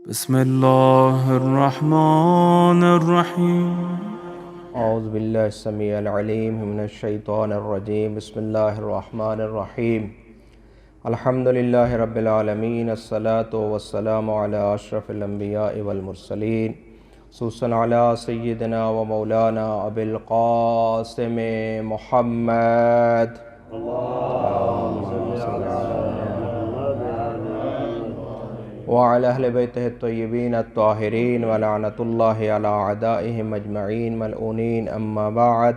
بسم الله الرحمن الرحيم. اعوذ باللہ السمیع العلیم من الشیطان الرجیم. بسم اللہ الرحمن الرحیم. الحمد للہ رب العالمین. الصلاة والسلام علی اشرف الانبیاء والمرسلین، خصوصاً علی سیدنا و مولانا ابی القاسم محمد وعلى اہل بیتہ الطیبین الطاہرین ولعنۃ اللہ علی اعدائہم اجمعین ملعونین. اما بعد.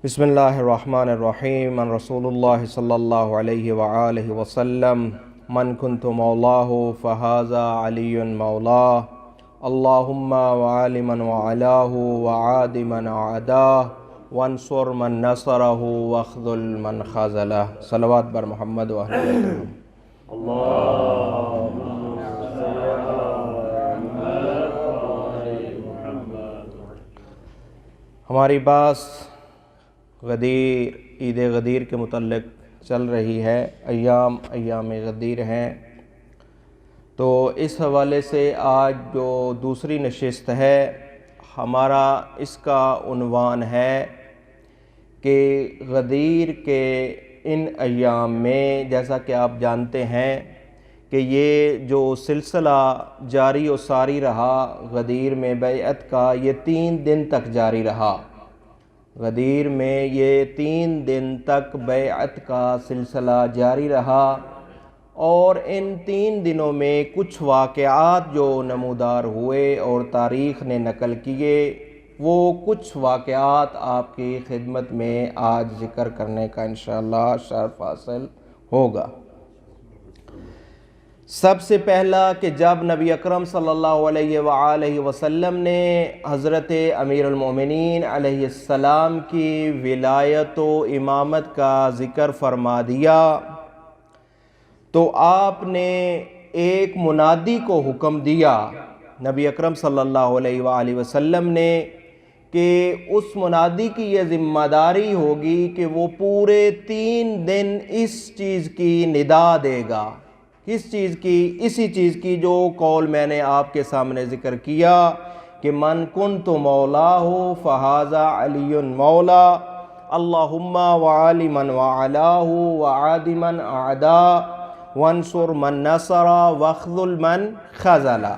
بسم اللہ الرحمن الرحیم. عن رسول اللہ صلی اللہ علیہ وآلہ وسلم: من کنت مولاہ فہذا علی مولاہ، اللہم وعلی من وعلاہ وعاد من عاداہ وانصر من نصرہ واخذل من خذلہ. صلوات بر محمد و اہل بیتہ. ہماری بات غدیر، عید غدیر کے متعلق چل رہی ہے. ایام غدیر ہیں، تو اس حوالے سے آج جو دوسری نشست ہے ہمارا، اس کا عنوان ہے کہ غدیر کے ان ایام میں، جیسا کہ آپ جانتے ہیں کہ یہ جو سلسلہ جاری و ساری رہا غدیر میں بیعت کا، یہ 3 دن تک جاری رہا. غدیر میں یہ 3 دن تک بیعت کا سلسلہ جاری رہا، اور ان 3 دنوں میں کچھ واقعات جو نمودار ہوئے اور تاریخ نے نقل کیے، وہ کچھ واقعات آپ کی خدمت میں آج ذکر کرنے کا انشاءاللہ شرف حاصل ہوگا. سب سے پہلا کہ جب نبی اکرم صلی اللہ علیہ وآلہ وسلم نے حضرت امیر المومنین علیہ السلام کی ولایت و امامت کا ذکر فرما دیا، تو آپ نے ایک منادی کو حکم دیا نبی اکرم صلی اللہ علیہ وآلہ وسلم نے، کہ اس منادی کی یہ ذمہ داری ہوگی کہ وہ پورے 3 دن اس چیز کی ندا دے گا. کس چیز کی؟ اسی چیز کی جو قول میں نے آپ کے سامنے ذکر کیا کہ من کنت مولاہ فہذا علی مولا، اللہم وعلی من وعلاہ وعاد من اعداہ وانصر من نصر واخذل من خذلہ.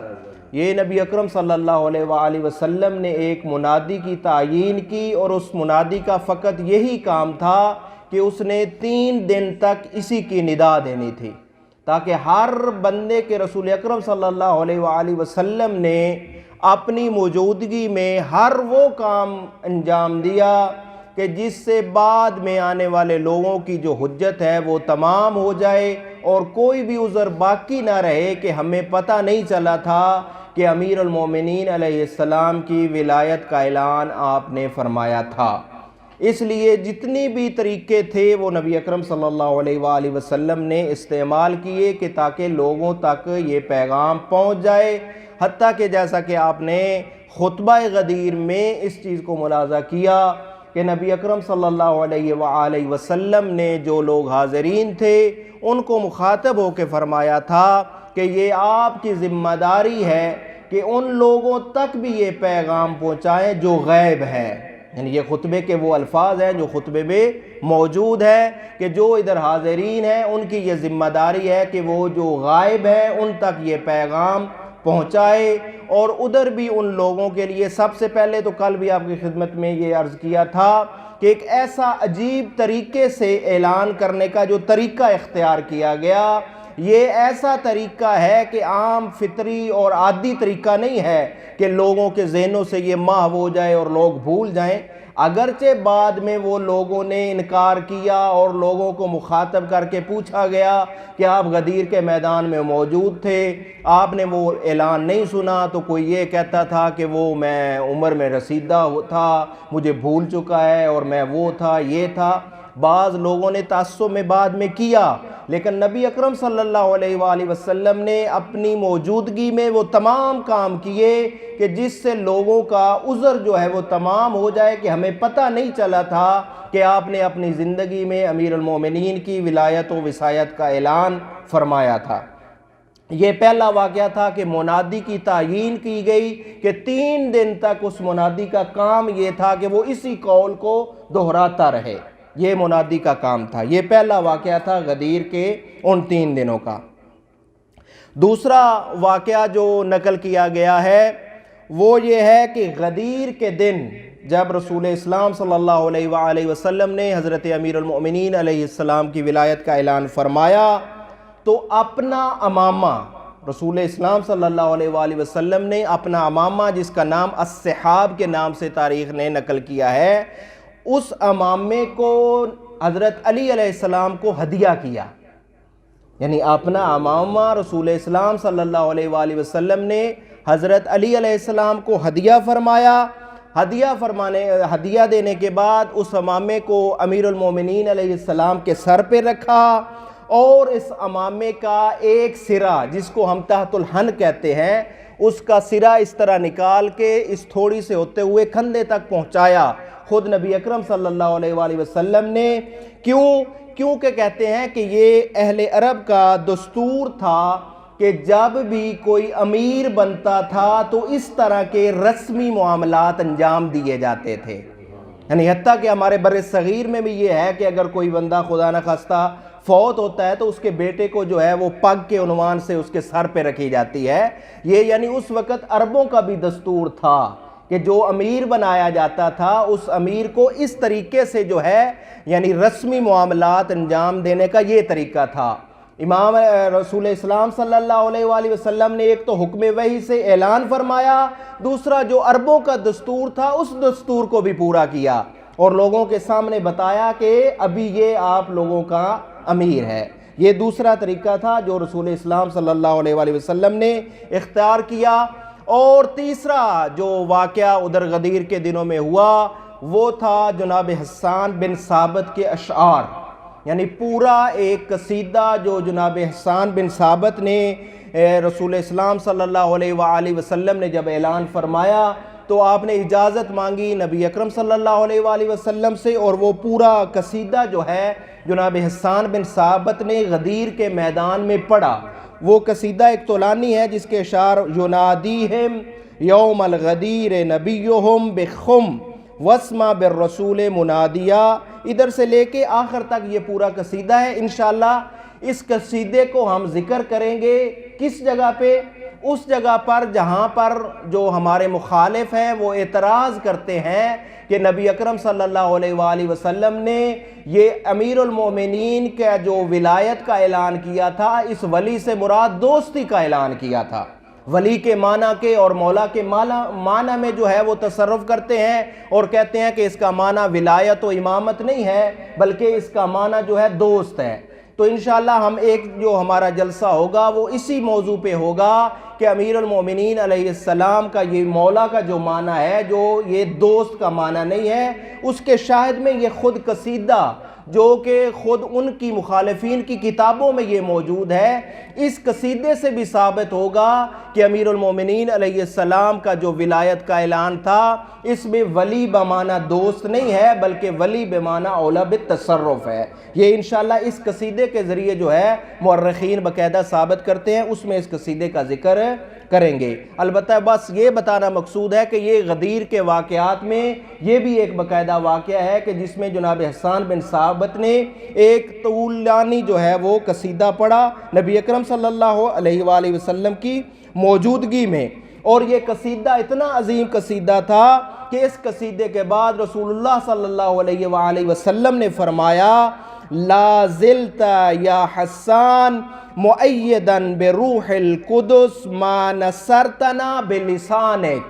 یہ نبی اکرم صلی اللہ علیہ وآلہ وسلم نے ایک منادی کی تعیین کی، اور اس منادی کا فقط یہی کام تھا کہ اس نے 3 دن تک اسی کی ندا دینی تھی، تاکہ ہر بندے کے رسول اکرم صلی اللہ علیہ وآلہ وسلم نے اپنی موجودگی میں ہر وہ کام انجام دیا کہ جس سے بعد میں آنے والے لوگوں کی جو حجت ہے وہ تمام ہو جائے، اور کوئی بھی عذر باقی نہ رہے کہ ہمیں پتہ نہیں چلا تھا کہ امیر المومنین علیہ السلام کی ولایت کا اعلان آپ نے فرمایا تھا. اس لیے جتنی بھی طریقے تھے وہ نبی اکرم صلی اللہ علیہ وآلہ وسلم نے استعمال کیے کہ تاکہ لوگوں تک یہ پیغام پہنچ جائے. حتیٰ کہ جیسا کہ آپ نے خطبہ غدیر میں اس چیز کو ملاحظہ کیا کہ نبی اکرم صلی اللہ علیہ وآلہ وسلم نے جو لوگ حاضرین تھے ان کو مخاطب ہو کے فرمایا تھا کہ یہ آپ کی ذمہ داری ہے کہ ان لوگوں تک بھی یہ پیغام پہنچائیں جو غائب ہیں. یعنی یہ خطبے کے وہ الفاظ ہیں جو خطبے میں موجود ہیں کہ جو ادھر حاضرین ہیں ان کی یہ ذمہ داری ہے کہ وہ جو غائب ہیں ان تک یہ پیغام پہنچائے. اور ادھر بھی ان لوگوں کے لیے سب سے پہلے تو کل بھی آپ کی خدمت میں یہ عرض کیا تھا کہ ایک ایسا عجیب طریقے سے اعلان کرنے کا جو طریقہ اختیار کیا گیا، یہ ایسا طریقہ ہے کہ عام فطری اور عادی طریقہ نہیں ہے کہ لوگوں کے ذہنوں سے یہ محو ہو جائے اور لوگ بھول جائیں. اگرچہ بعد میں وہ لوگوں نے انکار کیا اور لوگوں کو مخاطب کر کے پوچھا گیا کہ آپ غدیر کے میدان میں موجود تھے، آپ نے وہ اعلان نہیں سنا، تو کوئی یہ کہتا تھا کہ وہ میں عمر میں رسیدہ تھا، مجھے بھول چکا ہے، اور میں وہ تھا، یہ تھا. بعض لوگوں نے تعصب میں بعد میں کیا، لیکن نبی اکرم صلی اللہ علیہ وآلہ وسلم نے اپنی موجودگی میں وہ تمام کام کیے کہ جس سے لوگوں کا عذر جو ہے وہ تمام ہو جائے کہ ہمیں پتہ نہیں چلا تھا کہ آپ نے اپنی زندگی میں امیر المومنین کی ولایت و وصایت کا اعلان فرمایا تھا. یہ پہلا واقعہ تھا کہ منادی کی تعیین کی گئی کہ 3 دن تک اس منادی کا کام یہ تھا کہ وہ اسی قول کو دہراتا رہے، یہ منادی کا کام تھا۔ یہ پہلا واقعہ تھا غدیر کے ان 3 دنوں کا۔ دوسرا واقعہ جو نقل کیا گیا ہے وہ یہ ہے کہ غدیر کے دن جب رسول اسلام صلی اللہ علیہ وآلہ وسلم نے حضرت امیر المؤمنین علیہ السلام کی ولایت کا اعلان فرمایا تو اپنا امامہ، رسول اسلام صلی اللہ علیہ وآلہ وسلم نے اپنا امامہ جس کا نام السحاب کے نام سے تاریخ نے نقل کیا ہے، اس امامے کو حضرت علی علیہ السلام کو ہدیہ کیا۔ یعنی اپنا امامہ رسول اسلام صلی اللہ علیہ وآلہ وسلم نے حضرت علی علیہ السلام کو ہدیہ فرمایا۔ ہدیہ دینے کے بعد اس امامے کو امیر المومنین علیہ السلام کے سر پہ رکھا، اور اس امامے کا ایک سرا جس کو ہم تحت الحن کہتے ہیں، اس کا سرا اس طرح نکال کے اس تھوڑی سے ہوتے ہوئے کندھے تک پہنچایا خود نبی اکرم صلی اللہ علیہ وآلہ وسلم نے۔ کیونکہ کہتے ہیں کہ یہ اہل عرب کا دستور تھا کہ جب بھی کوئی امیر بنتا تھا تو اس طرح کے رسمی معاملات انجام دیے جاتے تھے۔ یعنی حتیٰ کہ ہمارے بر صغیر میں بھی یہ ہے کہ اگر کوئی بندہ خدا نخواستہ فوت ہوتا ہے تو اس کے بیٹے کو جو ہے وہ پگ کے عنوان سے اس کے سر پہ رکھی جاتی ہے۔ یہ یعنی اس وقت عربوں کا بھی دستور تھا کہ جو امیر بنایا جاتا تھا اس امیر کو اس طریقے سے جو ہے یعنی رسمی معاملات انجام دینے کا یہ طریقہ تھا۔ امام رسول اسلام صلی اللہ علیہ وآلہ وسلم نے ایک تو حکم وحی سے اعلان فرمایا، دوسرا جو عربوں کا دستور تھا اس دستور کو بھی پورا کیا اور لوگوں کے سامنے بتایا کہ ابھی یہ آپ لوگوں کا امیر ہے۔ یہ دوسرا طریقہ تھا جو رسول اسلام صلی اللہ علیہ وآلہ وسلم نے اختیار کیا۔ اور تیسرا جو واقعہ ادھر غدیر کے دنوں میں ہوا وہ تھا جناب حسان بن ثابت کے اشعار، یعنی پورا ایک قصیدہ جو جناب حسان بن ثابت نے رسول اسلام صلی اللہ علیہ وآلہ وسلم نے جب اعلان فرمایا تو آپ نے اجازت مانگی نبی اکرم صلی اللہ علیہ وآلہ وسلم سے، اور وہ پورا قصیدہ جو ہے جناب حسان بن ثابت نے غدیر کے میدان میں پڑھا۔ وہ قصیدہ ایک طولانی ہے جس کے اشعار ینادیہم یوم الغدیر نبیہم بخم واسمع بالرسول منادیہ، ادھر سے لے کے آخر تک یہ پورا قصیدہ ہے۔ انشاءاللہ اس قصیدے کو ہم ذکر کریں گے کس جگہ پہ؟ اس جگہ پر جہاں پر جو ہمارے مخالف ہیں وہ اعتراض کرتے ہیں کہ نبی اکرم صلی اللہ علیہ وآلہ وسلم نے یہ امیر المومنین کا جو ولایت کا اعلان کیا تھا، اس ولی سے مراد دوستی کا اعلان کیا تھا۔ ولی کے معنی کے اور مولا کے معنی میں جو ہے وہ تصرف کرتے ہیں اور کہتے ہیں کہ اس کا معنی ولایت و امامت نہیں ہے بلکہ اس کا معنی جو ہے دوست ہے۔ تو انشاءاللہ ہم ایک جو ہمارا جلسہ ہوگا وہ اسی موضوع پہ ہوگا کہ امیر المومنین علیہ السلام کا یہ مولا کا جو معنی ہے جو یہ دوست کا معنی نہیں ہے، اس کے شاہد میں یہ خود قصیدہ جو کہ خود ان کی مخالفین کی کتابوں میں یہ موجود ہے، اس قصیدے سے بھی ثابت ہوگا کہ امیر المومنین علیہ السلام کا جو ولایت کا اعلان تھا اس میں ولی بمعنی دوست نہیں ہے بلکہ ولی بمعنی اولا بالتصرف ہے۔ یہ انشاءاللہ اس قصیدے کے ذریعے جو ہے مورخین باقاعدہ ثابت کرتے ہیں، اس میں اس قصیدے کا ذکر کریں گے۔ البتہ بس یہ بتانا مقصود ہے کہ یہ غدیر کے واقعات میں یہ بھی ایک باقاعدہ واقعہ ہے کہ جس میں جناب حسان بن ثابت نے ایک طولانی جو ہے وہ قصیدہ پڑھا نبی اکرم صلی اللہ علیہ وآلہ وسلم کی موجودگی میں، اور یہ قصیدہ اتنا عظیم قصیدہ تھا کہ اس قصیدے کے بعد رسول اللہ صلی اللہ علیہ وآلہ وسلم نے فرمایا لا زلت یا حسان مؤیدن بروح القدس ما نصرتنا بلسانک،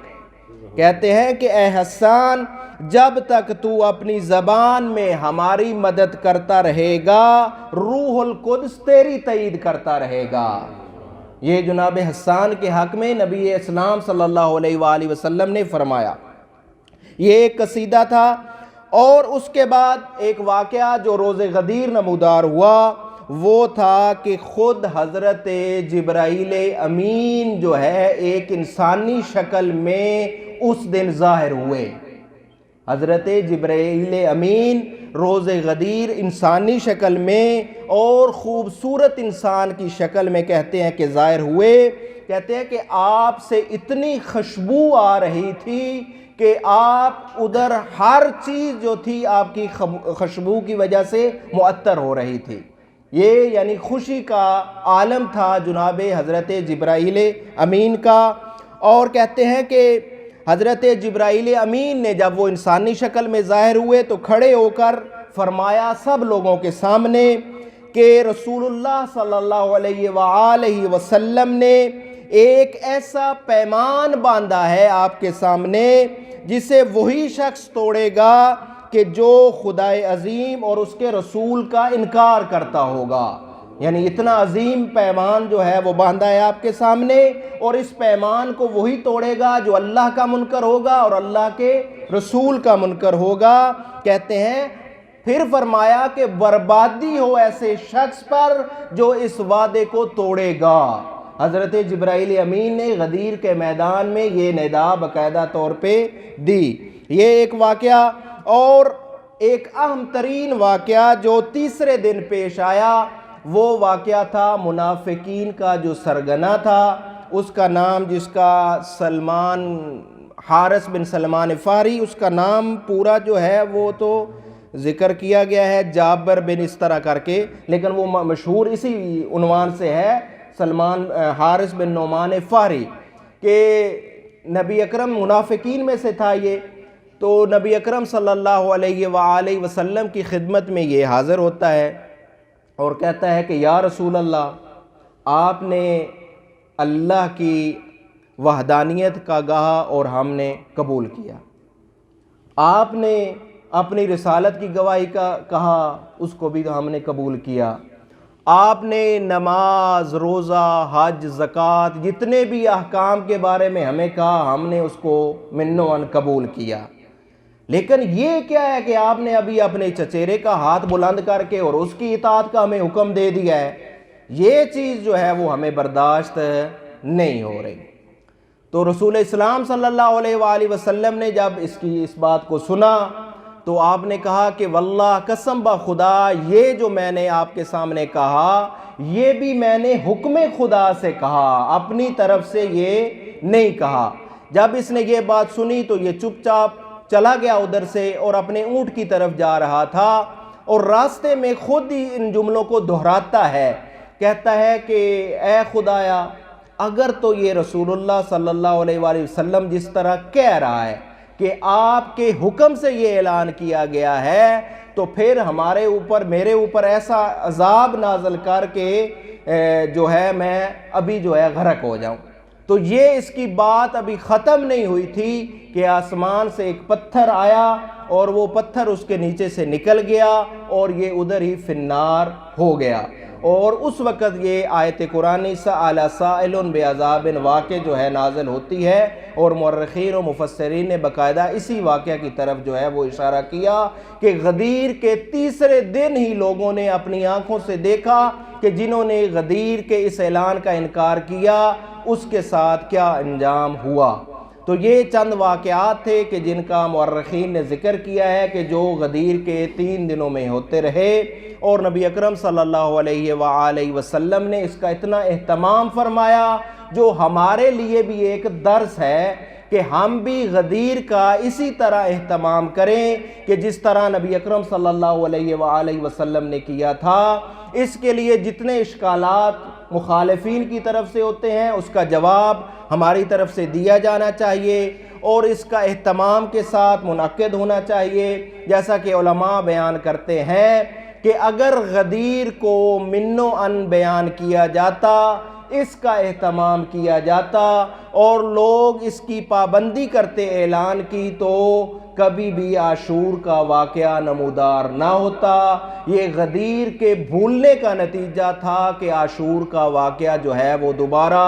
کہتے ہیں کہ اے حسان جب تک تو اپنی زبان میں ہماری مدد کرتا رہے گا روح القدس تیری تائید کرتا رہے گا۔ یہ جناب حسان کے حق میں نبی اسلام صلی اللہ علیہ وآلہ وسلم نے فرمایا۔ یہ ایک قصیدہ تھا، اور اس کے بعد ایک واقعہ جو روز غدیر نمودار ہوا وہ تھا کہ خود حضرت جبرائیل امین جو ہے ایک انسانی شکل میں اس دن ظاہر ہوئے۔ حضرت جبرائیل امین روز غدیر انسانی شکل میں اور خوبصورت انسان کی شکل میں کہتے ہیں کہ ظاہر ہوئے۔ کہتے ہیں کہ آپ سے اتنی خوشبو آ رہی تھی کہ آپ ادھر ہر چیز جو تھی آپ کی خوشبو کی وجہ سے معطر ہو رہی تھی۔ یہ یعنی خوشی کا عالم تھا جناب حضرت جبرائیل امین کا۔ اور کہتے ہیں کہ حضرت جبرائیل امین نے جب وہ انسانی شکل میں ظاہر ہوئے تو کھڑے ہو کر فرمایا سب لوگوں کے سامنے کہ رسول اللہ صلی اللہ علیہ وآلہ وسلم نے ایک ایسا پیمان باندھا ہے آپ کے سامنے جسے وہی شخص توڑے گا کہ جو خدائے عظیم اور اس کے رسول کا انکار کرتا ہوگا۔ یعنی اتنا عظیم پیمان جو ہے وہ باندھا ہے آپ کے سامنے، اور اس پیمان کو وہی توڑے گا جو اللہ کا منکر ہوگا اور اللہ کے رسول کا منکر ہوگا۔ کہتے ہیں پھر فرمایا کہ بربادی ہو ایسے شخص پر جو اس وعدے کو توڑے گا۔ حضرت جبرائیل امین نے غدیر کے میدان میں یہ ندا باقاعدہ طور پہ دی۔ یہ ایک واقعہ، اور ایک اہم ترین واقعہ جو تیسرے دن پیش آیا وہ واقعہ تھا منافقین کا جو سرگنا تھا، اس کا نام جس کا سلمان حارث بن سلمان فہری، اس کا نام پورا جو ہے وہ تو ذکر کیا گیا ہے جابر بن اس طرح کر کے، لیکن وہ مشہور اسی عنوان سے ہے سلمان حارث بن نعمان فہری، کہ نبی اکرم منافقین میں سے تھا یہ۔ تو نبی اکرم صلی اللہ علیہ وآلہ وسلم کی خدمت میں یہ حاضر ہوتا ہے اور کہتا ہے کہ یا رسول اللہ، آپ نے اللہ کی وحدانیت کا کہا اور ہم نے قبول کیا، آپ نے اپنی رسالت کی گواہی کا کہا، اس کو بھی ہم نے قبول کیا، آپ نے نماز، روزہ، حج، زکوٰۃ جتنے بھی احکام کے بارے میں ہمیں کہا، ہم نے اس کو من و عن قبول کیا، لیکن یہ کیا ہے کہ آپ نے ابھی اپنے چچیرے کا ہاتھ بلند کر کے اور اس کی اطاعت کا ہمیں حکم دے دیا ہے، یہ چیز جو ہے وہ ہمیں برداشت نہیں ہو رہی۔ تو رسول اسلام صلی اللہ علیہ وآلہ وسلم نے جب اس بات کو سنا تو آپ نے کہا کہ واللہ قسم بخدا، یہ جو میں نے آپ کے سامنے کہا یہ بھی میں نے حکم خدا سے کہا، اپنی طرف سے یہ نہیں کہا۔ جب اس نے یہ بات سنی تو یہ چپ چاپ چلا گیا ادھر سے اور اپنے اونٹ کی طرف جا رہا تھا، اور راستے میں خود ہی ان جملوں کو دہراتا ہے، کہتا ہے کہ اے خدایا، اگر تو یہ رسول اللہ صلی اللہ علیہ وآلہ وسلم جس طرح کہہ رہا ہے کہ آپ کے حکم سے یہ اعلان کیا گیا ہے، تو پھر ہمارے اوپر، میرے اوپر ایسا عذاب نازل کر کے جو ہے میں ابھی جو ہے غرق ہو جاؤں۔ تو یہ اس کی بات ابھی ختم نہیں ہوئی تھی کہ آسمان سے ایک پتھر آیا اور وہ پتھر اس کے نیچے سے نکل گیا اور یہ ادھر ہی فی النار ہو گیا۔ اور اس وقت یہ آیت قرآنی سأل سائل بعذاب واقع جو ہے نازل ہوتی ہے، اور مورخین و مفسرین نے باقاعدہ اسی واقعہ کی طرف جو ہے وہ اشارہ کیا کہ غدیر کے تیسرے دن ہی لوگوں نے اپنی آنکھوں سے دیکھا کہ جنہوں نے غدیر کے اس اعلان کا انکار کیا اس کے ساتھ کیا انجام ہوا۔ تو یہ چند واقعات تھے کہ جن کا مورخین نے ذکر کیا ہے کہ جو غدیر کے 3 دنوں میں ہوتے رہے، اور نبی اکرم صلی اللہ علیہ وآلہ وسلم نے اس کا اتنا اہتمام فرمایا جو ہمارے لیے بھی ایک درس ہے کہ ہم بھی غدیر کا اسی طرح اہتمام کریں کہ جس طرح نبی اکرم صلی اللہ علیہ وآلہ وسلم نے کیا تھا۔ اس کے لیے جتنے اشکالات مخالفین کی طرف سے ہوتے ہیں اس کا جواب ہماری طرف سے دیا جانا چاہیے، اور اس کا اہتمام کے ساتھ منعقد ہونا چاہیے، جیسا کہ علماء بیان کرتے ہیں کہ اگر غدیر کو من و عن بیان کیا جاتا، اس کا اہتمام کیا جاتا اور لوگ اس کی پابندی کرتے اعلان کی، تو کبھی بھی عاشور کا واقعہ نمودار نہ ہوتا۔ یہ غدیر کے بھولنے کا نتیجہ تھا کہ عاشور کا واقعہ جو ہے وہ دوبارہ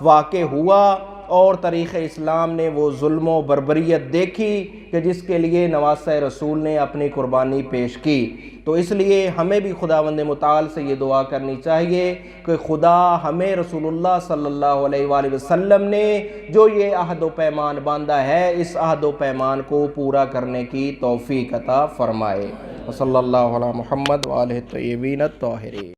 واقع ہوا، اور تاریخ اسلام نے وہ ظلم و بربریت دیکھی کہ جس کے لیے نواسہ رسول نے اپنی قربانی پیش کی۔ تو اس لیے ہمیں بھی خداوند متعال سے یہ دعا کرنی چاہیے کہ خدا ہمیں رسول اللہ صلی اللہ علیہ وآلہ وسلم نے جو یہ عہد و پیمان باندھا ہے اس عہد و پیمان کو پورا کرنے کی توفیق عطا فرمائے۔ صلی اللہ علی محمد وآلہ الطیبین الطاہرین۔